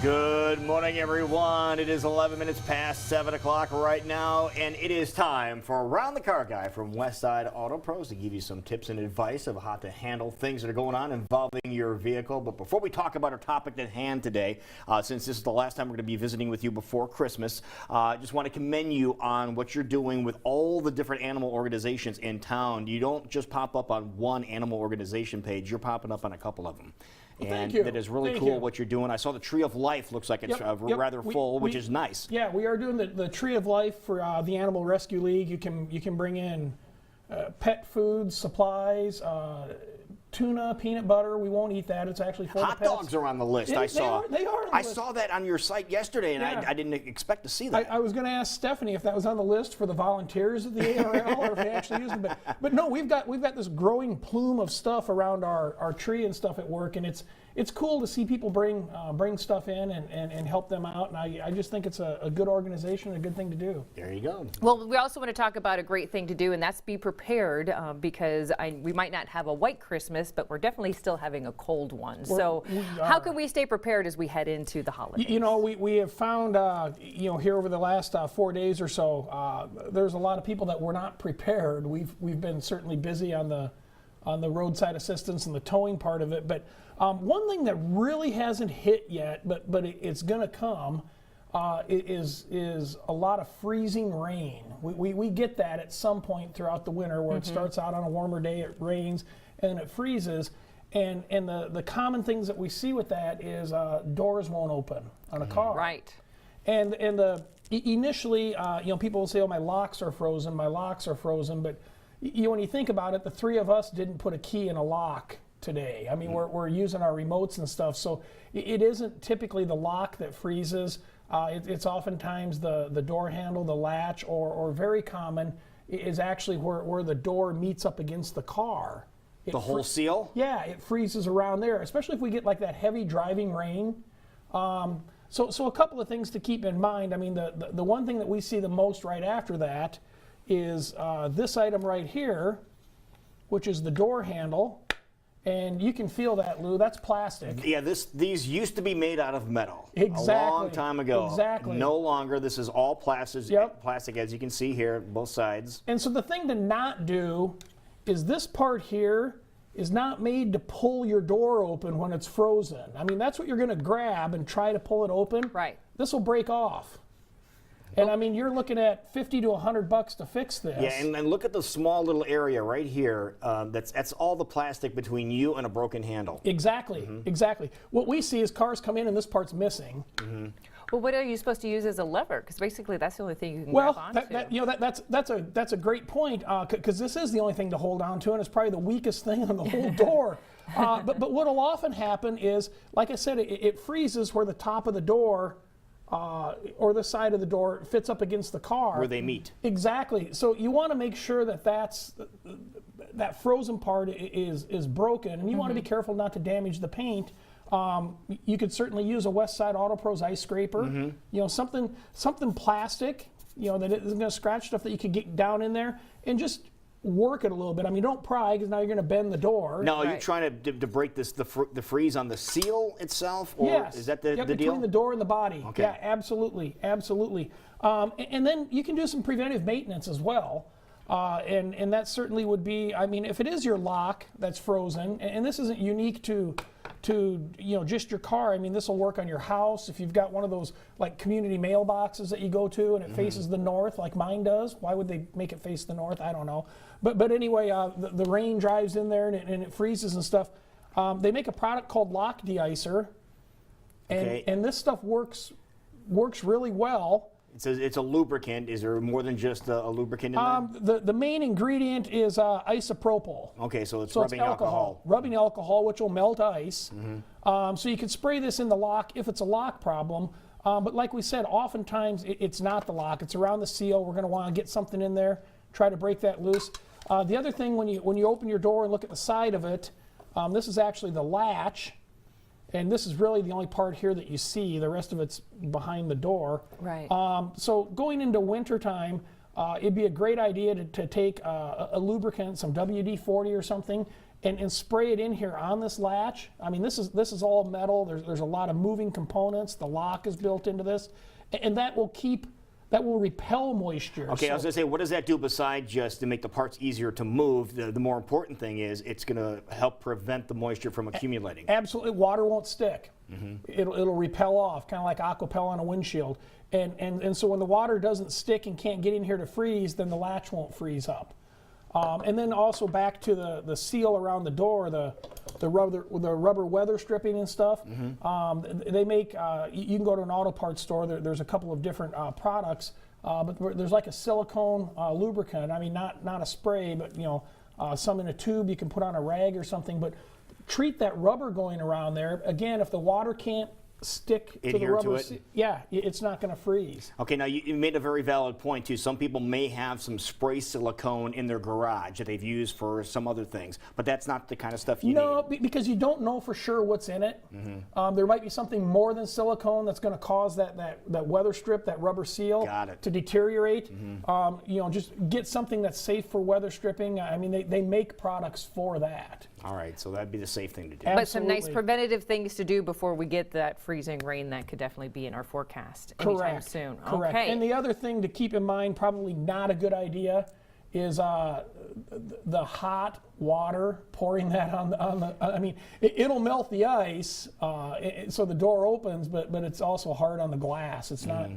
Good morning, everyone. It is 11 minutes past 7 o'clock right now, and it is time for Around the Car Guy from Westside Auto Pros to give you some tips and advice of how to handle things that are going on involving your vehicle. But before we talk about our topic at hand today, since this is the last time we're going to be visiting with you before Christmas, I just want to commend you on what you're doing with all the different animal organizations in town. You don't just pop up on one animal organization page, you're popping up on a couple of them. Well, and thank you. that is really cool what you're doing. I saw the Tree of Life. Looks like it's rather full, which is nice. Yeah, we are doing the Tree of Life for the Animal Rescue League. You can bring in pet food, supplies, tuna, peanut butter. We won't eat that. It's actually for Hot the pets. dogs are on the list. They are on the I list. saw that on your site yesterday, and I didn't expect to see that. I was going to ask Stephanie if that was on the list for the volunteers of the ARL or if they actually use them. But no, we've got this growing plume of stuff around our tree and stuff at work, and it's cool to see people bring stuff in and help them out, and I just think it's a good organization and a good thing to do. There you go. Well, we also want to talk about a great thing to do, and that's be prepared because we might not have a white Christmas, but we're definitely still having a cold one. So how can we stay prepared as we head into the holidays? You know, we have found, here over the last 4 days or so, there's a lot of people that were not prepared. We've been certainly busy on the roadside assistance and the towing part of it, but one thing that really hasn't hit yet, but it's going to come, is a lot of freezing rain. We get that at some point throughout the winter where it starts out on a warmer day, it rains, and it freezes. And the common things that we see with that is doors won't open on a car. Right. And initially, people will say, "Oh, my locks are frozen. My locks are frozen." But when you think about it, the three of us didn't put a key in a lock today. I mean, we're using our remotes and stuff, so it isn't typically the lock that freezes. It's oftentimes the door handle, the latch, or very common is actually where the door meets up against the car. The whole seal? Yeah, it freezes around there, especially if we get like that heavy driving rain. So a couple of things to keep in mind. I mean, the one thing that we see the most right after that is this item right here, which is the door handle. And you can feel that, Lou. That's plastic. Yeah, these used to be made out of metal. Exactly. A long time ago. Exactly. No longer. This is all plastic. Yep. Plastic, as you can see here, both sides. And so the thing to not do is this part here is not made to pull your door open when it's frozen. I mean, that's what you're going to grab and try to pull it open. Right. This will break off. And I mean, you're looking at $50 to $100 to fix this. Yeah, and look at the small little area right here. That's all the plastic between you and a broken handle. Exactly, exactly. What we see is cars come in and this part's missing. Well, what are you supposed to use as a lever? Because basically that's the only thing you can grab onto. That's a great point, because this is the only thing to hold on to, and it's probably the weakest thing on the whole door. But what will often happen is, like I said, it freezes where the top of the door or the side of the door fits up against the car. Where they meet. Exactly. So you want to make sure that that frozen part is broken, and you want to be careful not to damage the paint. You could certainly use a Westside Auto Pros ice scraper. Something plastic, that isn't going to scratch stuff that you could get down in there and just work it a little bit. I mean, don't pry because now you're going to bend the door. Now, are you trying to break the freeze on the seal itself? Or yes. Is that the deal? Between the door and the body. Okay. Yeah, absolutely, absolutely. And then you can do some preventive maintenance as well. And that certainly would be, I mean, if it is your lock that's frozen, and this isn't unique to just your car. I mean, this will work on your house. If you've got one of those like community mailboxes that you go to and it faces the north like mine does, why would they make it face the north? I don't know. But anyway, the rain drives in there and it freezes and stuff. They make a product called Lock De-icer, and this stuff works really well. It says it's a lubricant. Is there more than just a lubricant in there? The main ingredient is isopropyl. Okay, so it's rubbing alcohol. Rubbing alcohol, which will melt ice. So you can spray this in the lock if it's a lock problem. But like we said, oftentimes it's not the lock. It's around the seal. We're going to want to get something in there, try to break that loose. The other thing, when you open your door and look at the side of it, this is actually the latch. And this is really the only part here that you see. The rest of it's behind the door. Right. So going into wintertime, it'd be a great idea to take a lubricant, some WD-40 or something, and spray it in here on this latch. I mean, this is all metal. There's a lot of moving components. The lock is built into this, and that will repel moisture. Okay, I was going to say, what does that do besides just to make the parts easier to move? The more important thing is it's going to help prevent the moisture from accumulating. Absolutely, water won't stick. It'll repel off, kind of like Aquapel on a windshield. And so when the water doesn't stick and can't get in here to freeze, then the latch won't freeze up. And then also back to the seal around the door, the rubber weather stripping and stuff. They make, you can go to an auto parts store, there's a couple of different products, but there's like a silicone lubricant. I mean, not a spray, but some in a tube you can put on a rag or something, but treat that rubber going around there. Again, if the water can't stick to the rubber, it's not going to freeze. Okay, now you made a very valid point too. Some people may have some spray silicone in their garage that they've used for some other things, but that's not the kind of stuff you need. No, because you don't know for sure what's in it. There might be something more than silicone that's going to cause that weather strip, that rubber seal, to deteriorate. Just get something that's safe for weather stripping. I mean, they make products for that. All right, so that'd be the safe thing to do. But some nice preventative things to do before we get that freezing rain that could definitely be in our forecast anytime soon. Correct. Okay. And the other thing to keep in mind, probably not a good idea, is the hot water, pouring that on the, I mean, it'll melt the ice, so the door opens, but it's also hard on the glass. It's not,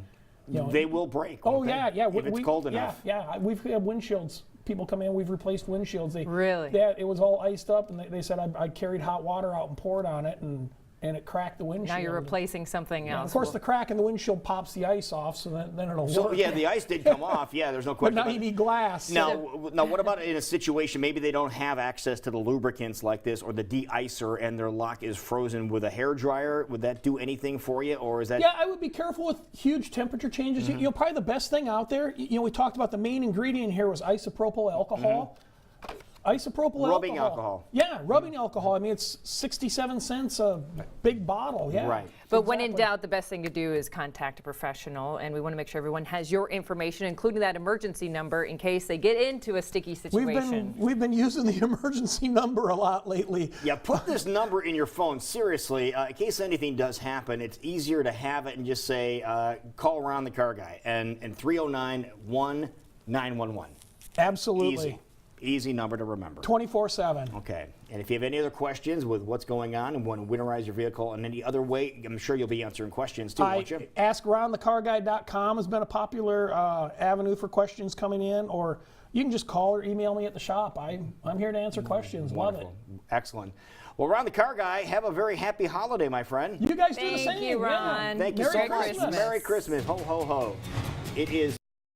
they will break. Oh, won't they? yeah. If it's cold enough. Yeah, we've had windshields. People come in, we've replaced windshields. Really? Yeah, it was all iced up, and they said I carried hot water out and poured on it, and it cracked the windshield. Now you're replacing something else. Of course, the crack in the windshield pops the ice off, so then it'll work. Yeah, the ice did come off. Yeah, there's no question. But now you need glass. Now, what about in a situation, maybe they don't have access to the lubricants like this or the de-icer and their lock is frozen with a hairdryer? Would that do anything for you, or is that? Yeah, I would be careful with huge temperature changes. Probably the best thing out there, we talked about the main ingredient here was isopropyl alcohol. Isopropyl rubbing alcohol. Yeah, rubbing alcohol. I mean, it's 67 cents a big bottle. Yeah. Right. But when in doubt, the best thing to do is contact a professional, and we want to make sure everyone has your information, including that emergency number, in case they get into a sticky situation. We've been using the emergency number a lot lately. Yeah, put this number in your phone, seriously. In case anything does happen, it's easier to have it and just say, call around the car guy, and 309-1911. Absolutely. Easy number to remember. 24/7. Okay. And if you have any other questions with what's going on and want to winterize your vehicle in any other way, I'm sure you'll be answering questions too, won't you? AskAroundTheCarGuy.com has been a popular avenue for questions coming in, or you can just call or email me at the shop. I'm here to answer questions. Wonderful. Love it. Excellent. Well, Around the Car Guy, have a very happy holiday, my friend. You guys do the same. Thank you, Ron. Thank you so Merry much. Christmas. Merry Christmas. Ho, ho, ho. It is